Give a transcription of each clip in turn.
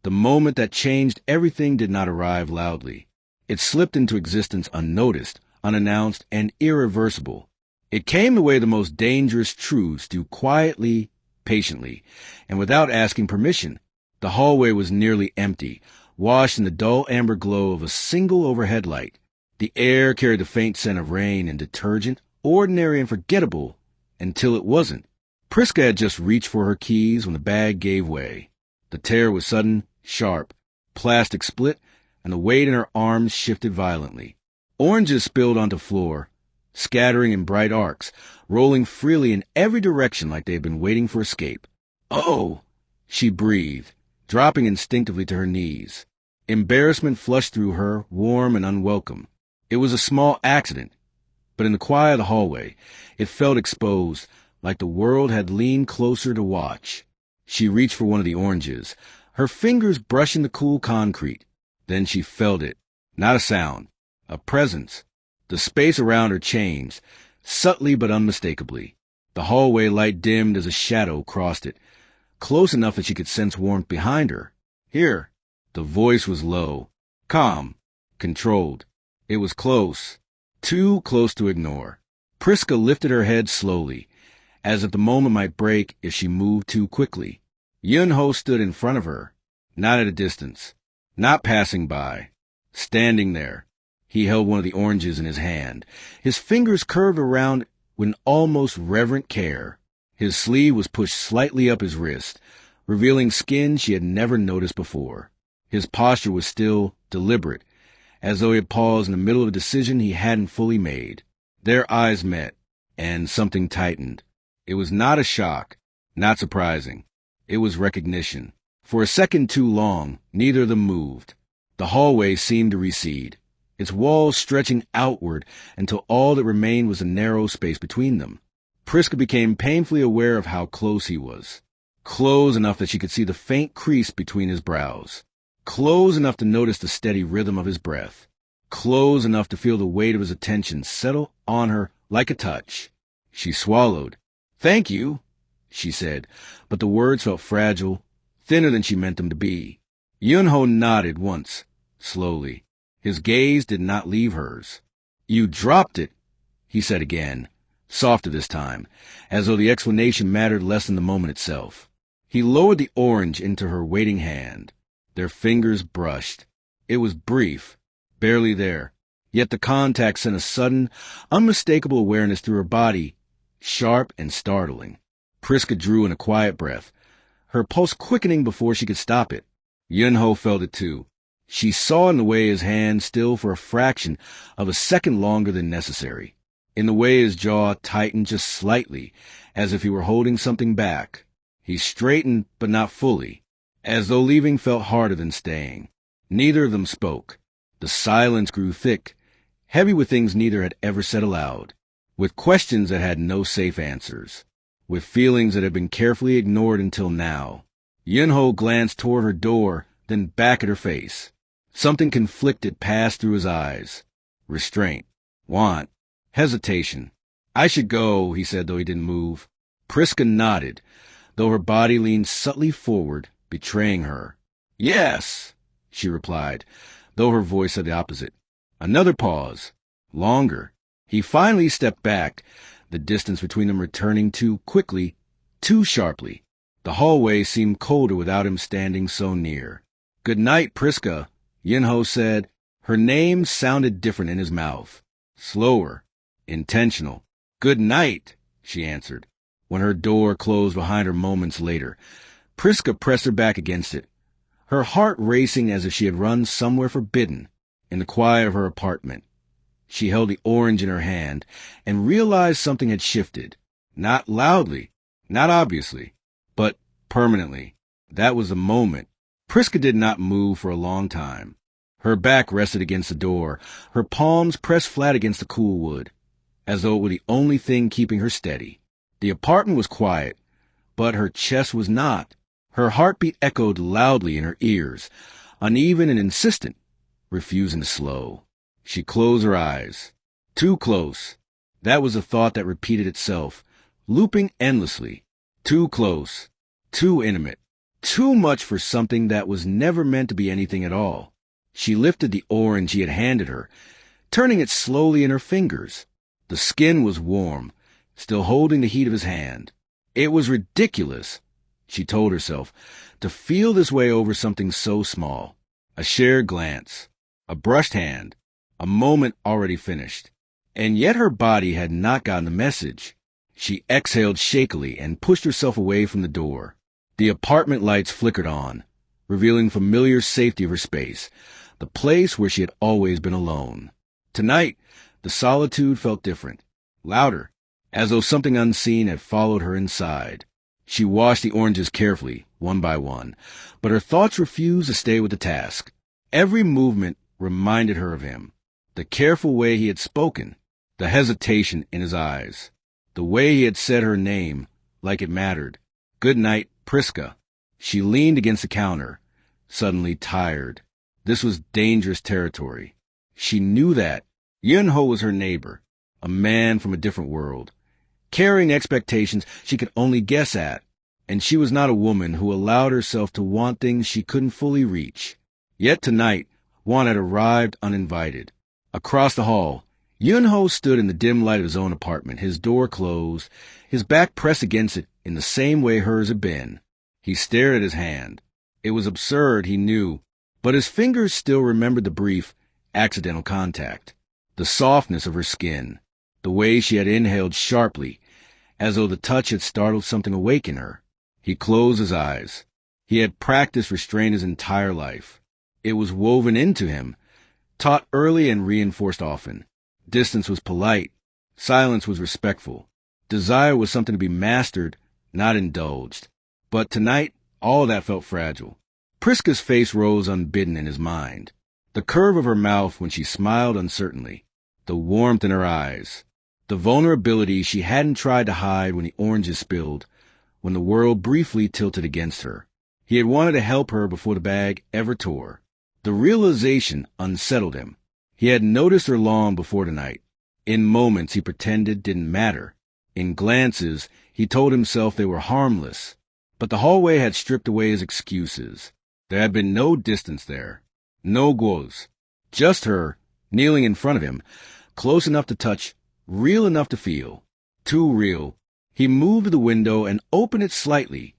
The moment that changed everything did not arrive loudly. It slipped into existence unnoticed, unannounced, and irreversible. It came the way the most dangerous truths do, quietly, patiently, and without asking permission. The hallway was nearly empty, washed in the dull amber glow of a single overhead light. The air carried the faint scent of rain and detergent, ordinary and forgettable, until it wasn't. Priska had just reached for her keys when the bag gave way. The tear was sudden, sharp. Plastic split, and the weight in her arms shifted violently. Oranges spilled onto the floor, scattering in bright arcs, rolling freely in every direction like they had been waiting for escape. "Oh!" she breathed, dropping instinctively to her knees. Embarrassment flushed through her, warm and unwelcome. It was a small accident, but in the quiet of the hallway, it felt exposed, like the world had leaned closer to watch. She reached for one of the oranges, her fingers brushing the cool concrete. Then she felt it. Not a sound, a presence. The space around her changed, subtly but unmistakably. The hallway light dimmed as a shadow crossed it, close enough that she could sense warmth behind her. "Here." The voice was low, calm, controlled. It was close, too close to ignore. Priska lifted her head slowly, as if the moment might break if she moved too quickly. Yun-ho stood in front of her, not at a distance, not passing by, standing there. He held one of the oranges in his hand, his fingers curved around with an almost reverent care. His sleeve was pushed slightly up his wrist, revealing skin she had never noticed before. His posture was still, deliberate, as though he had paused in the middle of a decision he hadn't fully made. Their eyes met, and something tightened. It was not a shock, not surprising. It was recognition. For a second too long, neither of them moved. The hallway seemed to recede, its walls stretching outward until all that remained was a narrow space between them. Priska became painfully aware of how close he was. Close enough that she could see the faint crease between his brows. Close enough to notice the steady rhythm of his breath. Close enough to feel the weight of his attention settle on her like a touch. She swallowed. "Thank you," she said, but the words felt fragile, thinner than she meant them to be. Yun-ho nodded once, slowly. His gaze did not leave hers. "You dropped it," he said again, softer this time, as though the explanation mattered less than the moment itself. He lowered the orange into her waiting hand. Their fingers brushed. It was brief, barely there, yet the contact sent a sudden, unmistakable awareness through her body, sharp and startling. Priska drew in a quiet breath, her pulse quickening before she could stop it. Yun-ho felt it too. She saw in the way his hand still for a fraction of a second longer than necessary, in the way his jaw tightened just slightly, as if he were holding something back. He straightened, but not fully, as though leaving felt harder than staying. Neither of them spoke. The silence grew thick, heavy with things neither had ever said aloud, with questions that had no safe answers, with feelings that had been carefully ignored until now. Yun-ho glanced toward her door, then back at her face. Something conflicted passed through his eyes. Restraint, want, hesitation. "I should go," he said, though he didn't move. Priska nodded, though her body leaned subtly forward, betraying her. "Yes," she replied, though her voice said the opposite. Another pause. Longer. He finally stepped back, the distance between them returning too quickly, too sharply. The hallway seemed colder without him standing so near. "Good night, Priska," Yun-ho said. Her name sounded different in his mouth. Slower. Intentional. "Good night," she answered. When her door closed behind her moments later, Priska pressed her back against it, her heart racing as if she had run somewhere forbidden. In the quiet of her apartment, she held the orange in her hand and realized something had shifted. Not loudly, not obviously, but permanently. That was the moment. Priska did not move for a long time. Her back rested against the door, her palms pressed flat against the cool wood, as though it were the only thing keeping her steady. The apartment was quiet, but her chest was not. Her heartbeat echoed loudly in her ears, uneven and insistent, refusing to slow. She closed her eyes. Too close. That was a thought that repeated itself, looping endlessly. Too close. Too intimate. Too much for something that was never meant to be anything at all. She lifted the orange he had handed her, turning it slowly in her fingers. The skin was warm, still holding the heat of his hand. It was ridiculous, she told herself, to feel this way over something so small. A shared glance, a brushed hand, a moment already finished. And yet her body had not gotten the message. She exhaled shakily and pushed herself away from the door. The apartment lights flickered on, revealing familiar safety of her space, the place where she had always been alone. Tonight, the solitude felt different, louder, as though something unseen had followed her inside. She washed the oranges carefully, one by one, but her thoughts refused to stay with the task. Every movement reminded her of him, the careful way he had spoken, the hesitation in his eyes, the way he had said her name like it mattered. Good night, Priska. She leaned against the counter, suddenly tired. This was dangerous territory. She knew that. Yun-ho was her neighbor, a man from a different world, carrying expectations she could only guess at, and she was not a woman who allowed herself to want things she couldn't fully reach. Yet tonight, one had arrived uninvited. Across the hall, Yun-ho stood in the dim light of his own apartment, his door closed, his back pressed against it in the same way hers had been. He stared at his hand. It was absurd, he knew, but his fingers still remembered the brief, accidental contact, the softness of her skin, the way she had inhaled sharply, as though the touch had startled something awake in her. He closed his eyes. He had practiced restraint his entire life. It was woven into him, taught early and reinforced often. Distance was polite. Silence was respectful. Desire was something to be mastered, not indulged. But tonight, all that felt fragile. Priska's face rose unbidden in his mind. The curve of her mouth when she smiled uncertainly, the warmth in her eyes, the vulnerability she hadn't tried to hide when the oranges spilled, when the world briefly tilted against her. He had wanted to help her before the bag ever tore. The realization unsettled him. He had noticed her long before tonight. In moments he pretended didn't matter. In glances, he told himself they were harmless. But the hallway had stripped away his excuses. There had been no distance there. No goals. Just her, kneeling in front of him, close enough to touch, real enough to feel. Too real. He moved to the window and opened it slightly,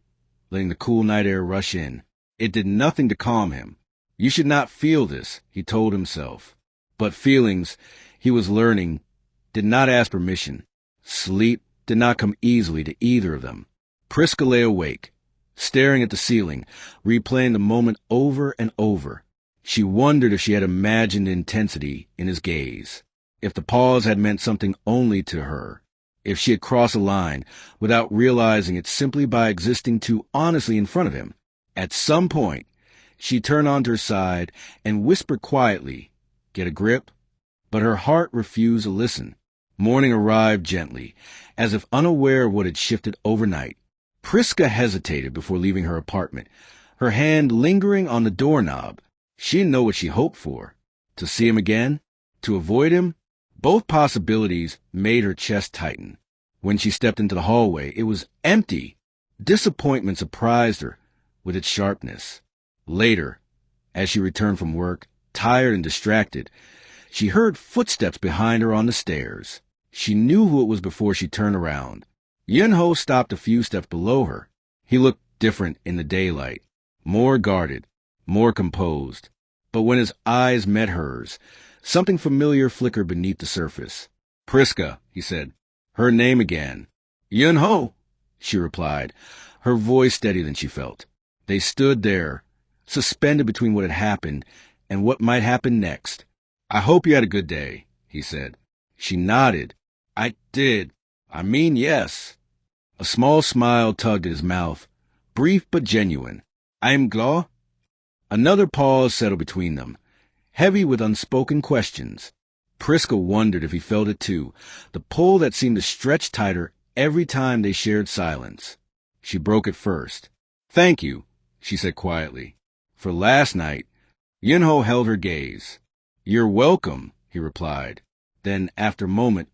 letting the cool night air rush in. It did nothing to calm him. You should not feel this, he told himself. But feelings, he was learning, did not ask permission. Sleep did not come easily to either of them. Priska lay awake, staring at the ceiling, replaying the moment over and over. She wondered if she had imagined intensity in his gaze, if the pause had meant something only to her, if she had crossed a line without realizing it simply by existing too honestly in front of him. At some point, she turned onto her side and whispered quietly, "Get a grip?" But her heart refused to listen. Morning arrived gently, as if unaware of what had shifted overnight. Priska hesitated before leaving her apartment, her hand lingering on the doorknob. She didn't know what she hoped for. To see him again? To avoid him? Both possibilities made her chest tighten. When she stepped into the hallway, it was empty. Disappointment surprised her with its sharpness. Later, as she returned from work, tired and distracted, she heard footsteps behind her on the stairs. She knew who it was before she turned around. Yun-ho stopped a few steps below her. He looked different in the daylight, more guarded, more composed. But when his eyes met hers, something familiar flickered beneath the surface. "Priska," he said. Her name again. "Yun-ho," she replied, her voice steadier than she felt. They stood there, suspended between what had happened and what might happen next. "I hope you had a good day," he said. She nodded. "I did. I mean, yes." A small smile tugged at his mouth, brief but genuine. "I'm glad." Another pause settled between them, heavy with unspoken questions. Priska wondered if he felt it too, the pull that seemed to stretch tighter every time they shared silence. She broke it first. "Thank you," she said quietly. "For last night." Yun-ho held her gaze. "You're welcome," he replied. Then, after a moment,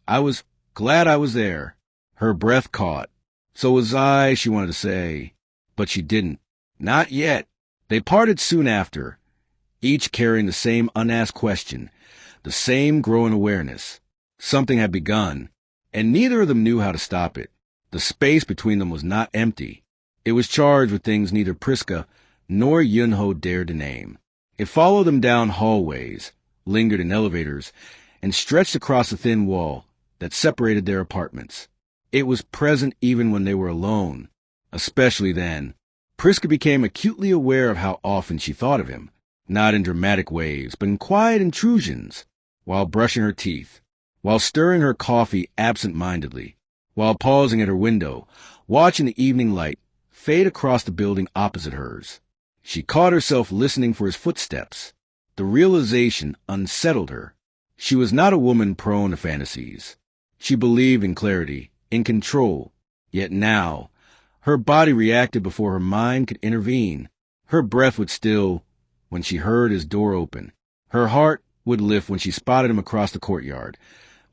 "I was glad I was there." Her breath caught. "So was I," she wanted to say, but she didn't. Not yet. They parted soon after, each carrying the same unasked question, the same growing awareness. Something had begun, and neither of them knew how to stop it. The space between them was not empty. It was charged with things neither Priska nor Yunho dared to name. It followed them down hallways, lingered in elevators, and stretched across the thin wall that separated their apartments. It was present even when they were alone, especially then. Priska became acutely aware of how often she thought of him, not in dramatic waves, but in quiet intrusions, while brushing her teeth, while stirring her coffee absent-mindedly, while pausing at her window, watching the evening light fade across the building opposite hers. She caught herself listening for his footsteps. The realization unsettled her. She was not a woman prone to fantasies. She believed in clarity, in control. Yet now, her body reacted before her mind could intervene. Her breath would still when she heard his door open. Her heart would lift when she spotted him across the courtyard,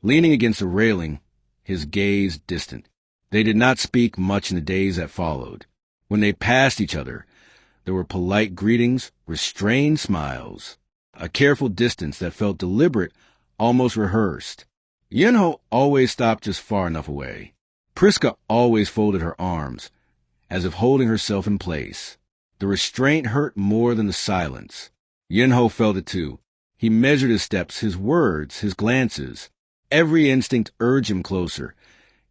leaning against a railing, his gaze distant. They did not speak much in the days that followed. When they passed each other, there were polite greetings, restrained smiles, a careful distance that felt deliberate, almost rehearsed. Yunho always stopped just far enough away. Priska always folded her arms, as if holding herself in place. The restraint hurt more than the silence. Yunho felt it too. He measured his steps, his words, his glances. Every instinct urged him closer,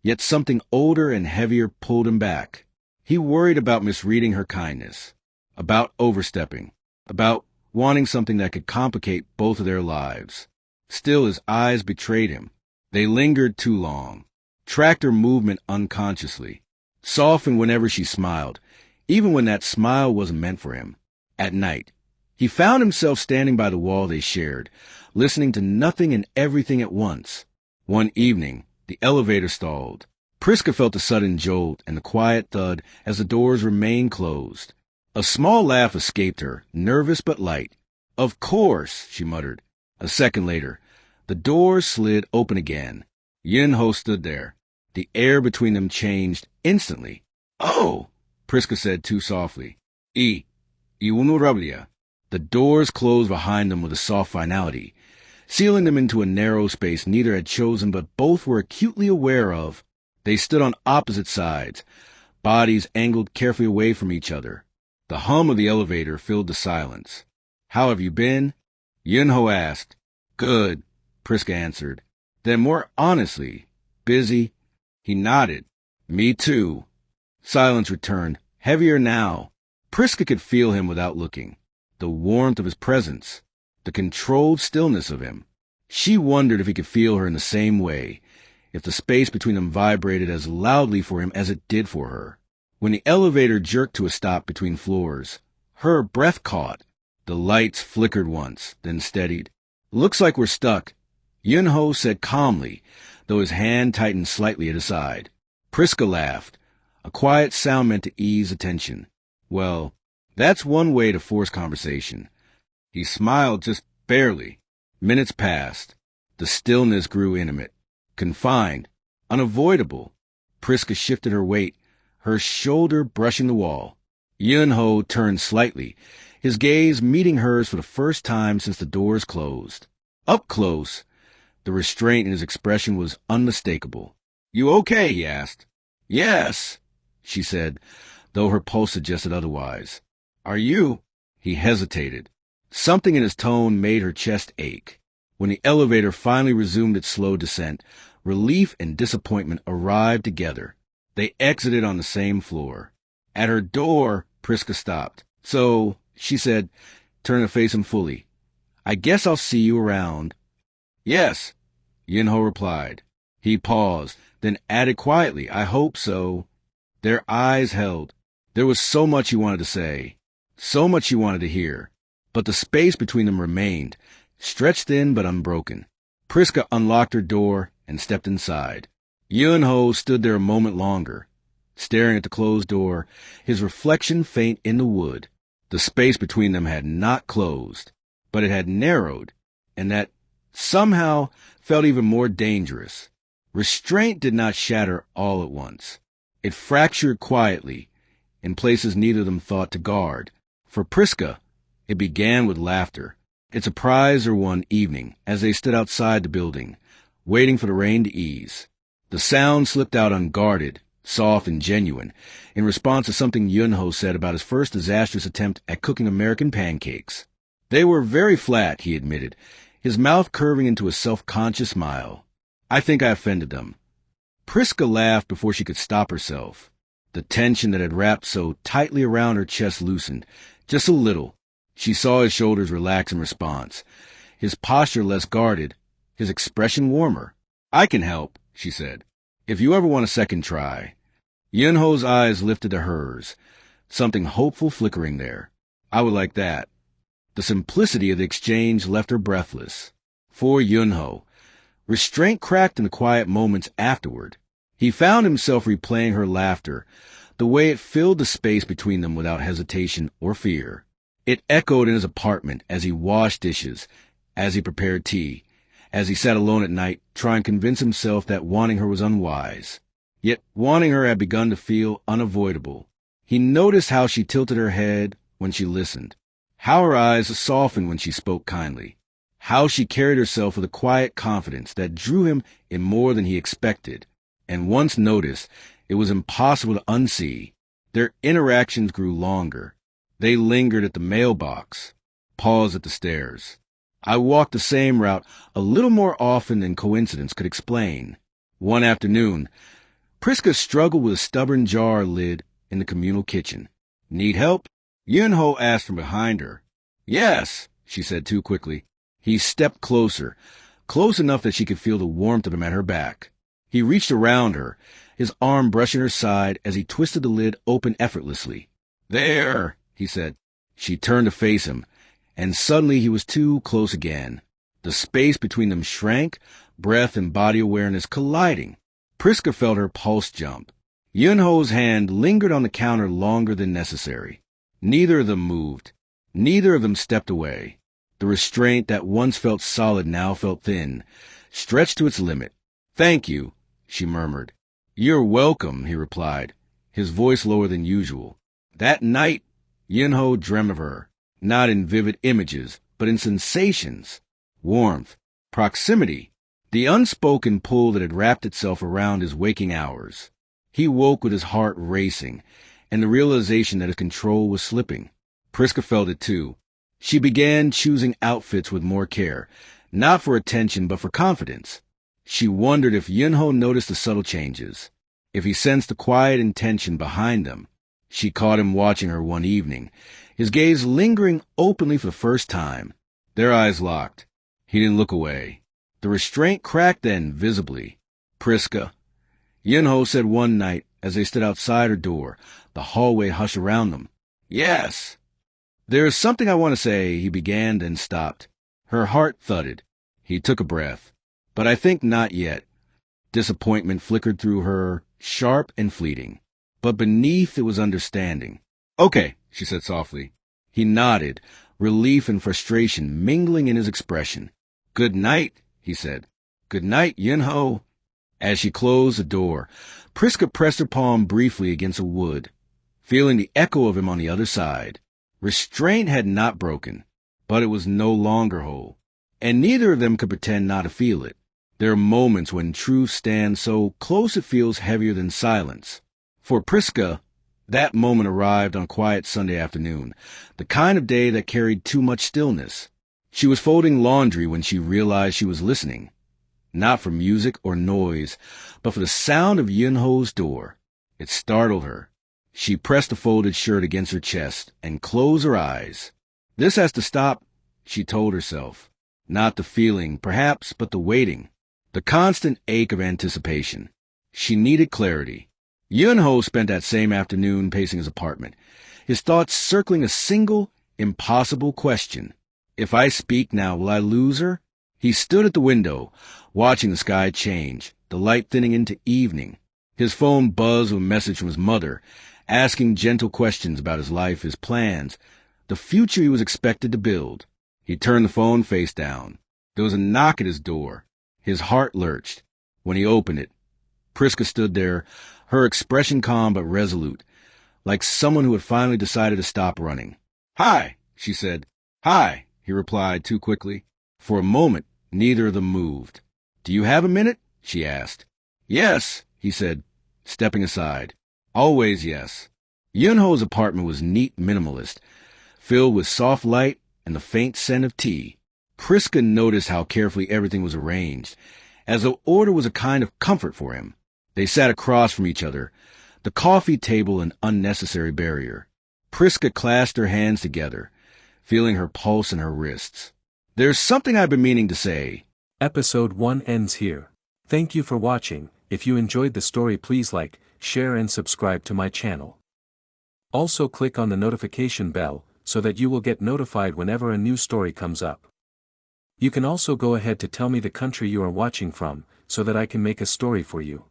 yet something older and heavier pulled him back. He worried about misreading her kindness, about overstepping, about wanting something that could complicate both of their lives. Still, his eyes betrayed him. They lingered too long, tracked her movement unconsciously, softened whenever she smiled, even when that smile wasn't meant for him. At night, he found himself standing by the wall they shared, listening to nothing and everything at once. One evening, the elevator stalled. Priska felt a sudden jolt and a quiet thud as the doors remained closed. A small laugh escaped her, nervous but light. "Of course," she muttered. A second later, the doors slid open again. Yunho stood there. The air between them changed instantly. "Oh," Priska said too softly. Unreachable." The doors closed behind them with a soft finality, sealing them into a narrow space neither had chosen but both were acutely aware of. They stood on opposite sides, bodies angled carefully away from each other. The hum of the elevator filled the silence. "How have you been?" Yunho asked. "Good," Priska answered. Then more honestly, "Busy?" He nodded. "Me too." Silence returned, heavier now. Priska could feel him without looking. The warmth of his presence, the controlled stillness of him. She wondered if he could feel her in the same way, if the space between them vibrated as loudly for him as it did for her. When the elevator jerked to a stop between floors, her breath caught. The lights flickered once, then steadied. "Looks like we're stuck," Yunho said calmly, though his hand tightened slightly at his side. Priska laughed, a quiet sound meant to ease the tension. "Well, that's one way to force conversation." He smiled just barely. Minutes passed. The stillness grew intimate, confined, unavoidable. Priska shifted her weight, her shoulder brushing the wall. Yunho turned slightly, his gaze meeting hers for the first time since the doors closed. Up close, the restraint in his expression was unmistakable. "You okay?" he asked. "Yes," she said, though her pulse suggested otherwise. "Are you?" He hesitated. Something in his tone made her chest ache. When the elevator finally resumed its slow descent, relief and disappointment arrived together. They exited on the same floor. At her door, Priska stopped. "So," she said, turning to face him fully, "I guess I'll see you around." "Yes," Yunho replied. He paused, then added quietly, "I hope so." Their eyes held. There was so much he wanted to say, so much he wanted to hear, but the space between them remained, stretched thin but unbroken. Priska unlocked her door and stepped inside. Yunho stood there a moment longer, staring at the closed door, his reflection faint in the wood. The space between them had not closed, but it had narrowed, and that somehow felt even more dangerous. Restraint did not shatter all at once. It fractured quietly, in places neither of them thought to guard. For Priska, it began with laughter. It surprised her one evening as they stood outside the building, waiting for the rain to ease. The sound slipped out unguarded, soft and genuine, in response to something Yunho said about his first disastrous attempt at cooking American pancakes. They were very flat, he admitted, his mouth curving into a self-conscious smile. I think I offended them. Priska laughed before she could stop herself. The tension that had wrapped so tightly around her chest loosened, just a little. She saw his shoulders relax in response, his posture less guarded, his expression warmer. I can help, she said, if you ever want a second try. Yunho's eyes lifted to hers, something hopeful flickering there. I would like that. The simplicity of the exchange left her breathless. For Yunho, restraint cracked in the quiet moments afterward. He found himself replaying her laughter, the way it filled the space between them without hesitation or fear. It echoed in his apartment as he washed dishes, as he prepared tea, as he sat alone at night trying to convince himself that wanting her was unwise. Yet wanting her had begun to feel unavoidable. He noticed how she tilted her head when she listened, how her eyes softened when she spoke kindly, how she carried herself with a quiet confidence that drew him in more than he expected. And once noticed, it was impossible to unsee. Their interactions grew longer. They lingered at the mailbox, paused at the stairs. I walked the same route a little more often than coincidence could explain. One afternoon, Priska struggled with a stubborn jar lid in the communal kitchen. Need help? Yunho asked from behind her. Yes, she said too quickly. He stepped closer, close enough that she could feel the warmth of him at her back. He reached around her, his arm brushing her side as he twisted the lid open effortlessly. There, he said. She turned to face him, and suddenly he was too close again. The space between them shrank, breath and body awareness colliding. Priska felt her pulse jump. Yunho's hand lingered on the counter longer than necessary. Neither of them moved. Neither of them stepped away. The restraint that once felt solid now felt thin, stretched to its limit. Thank you, she murmured. You're welcome, he replied, his voice lower than usual. That night, Yunho dreamt of her, not in vivid images, but in sensations, warmth, proximity, the unspoken pull that had wrapped itself around his waking hours. He woke with his heart racing, and the realization that his control was slipping. Priska felt it too. She began choosing outfits with more care, not for attention but for confidence. She wondered if Yunho noticed the subtle changes, if he sensed the quiet intention behind them. She caught him watching her one evening, his gaze lingering openly for the first time. Their eyes locked. He didn't look away. The restraint cracked then, visibly. Priska, Yunho said one night as they stood outside her door, the hallway hushed around them. Yes. There's something I want to say, he began, then stopped. Her heart thudded. He took a breath. But I think not yet. Disappointment flickered through her, sharp and fleeting. But beneath it was understanding. Okay, she said softly. He nodded, relief and frustration mingling in his expression. Good night, he said. Good night, Yunho. As she closed the door, Priska pressed her palm briefly against the wood, feeling the echo of him on the other side. Restraint had not broken, but it was no longer whole, and neither of them could pretend not to feel it. There are moments when truth stands so close it feels heavier than silence. For Priska, that moment arrived on a quiet Sunday afternoon, the kind of day that carried too much stillness. She was folding laundry when she realized she was listening, not for music or noise, but for the sound of Yunho's door. It startled her. She pressed the folded shirt against her chest and closed her eyes. This has to stop, she told herself. Not the feeling, perhaps, but the waiting. The constant ache of anticipation. She needed clarity. Yunho spent that same afternoon pacing his apartment, his thoughts circling a single, impossible question. If I speak now, will I lose her? He stood at the window, watching the sky change, the light thinning into evening. His phone buzzed with a message from his mother, asking gentle questions about his life, his plans, the future he was expected to build. He turned the phone face down. There was a knock at his door. His heart lurched. When he opened it, Priska stood there, her expression calm but resolute, like someone who had finally decided to stop running. "Hi," she said. "Hi," he replied too quickly. For a moment, neither of them moved. "Do you have a minute?" she asked. "Yes," he said, stepping aside. "Always yes." Yunho's apartment was neat minimalist, filled with soft light and the faint scent of tea. Priska noticed how carefully everything was arranged, as though order was a kind of comfort for him. They sat across from each other, the coffee table an unnecessary barrier. Priska clasped her hands together, feeling her pulse in her wrists. "There's something I've been meaning to say." Episode 1 ends here. Thank you for watching. If you enjoyed the story, please like, share and subscribe to my channel. Also click on the notification bell, so that you will get notified whenever a new story comes up. You can also go ahead to tell me the country you are watching from, so that I can make a story for you.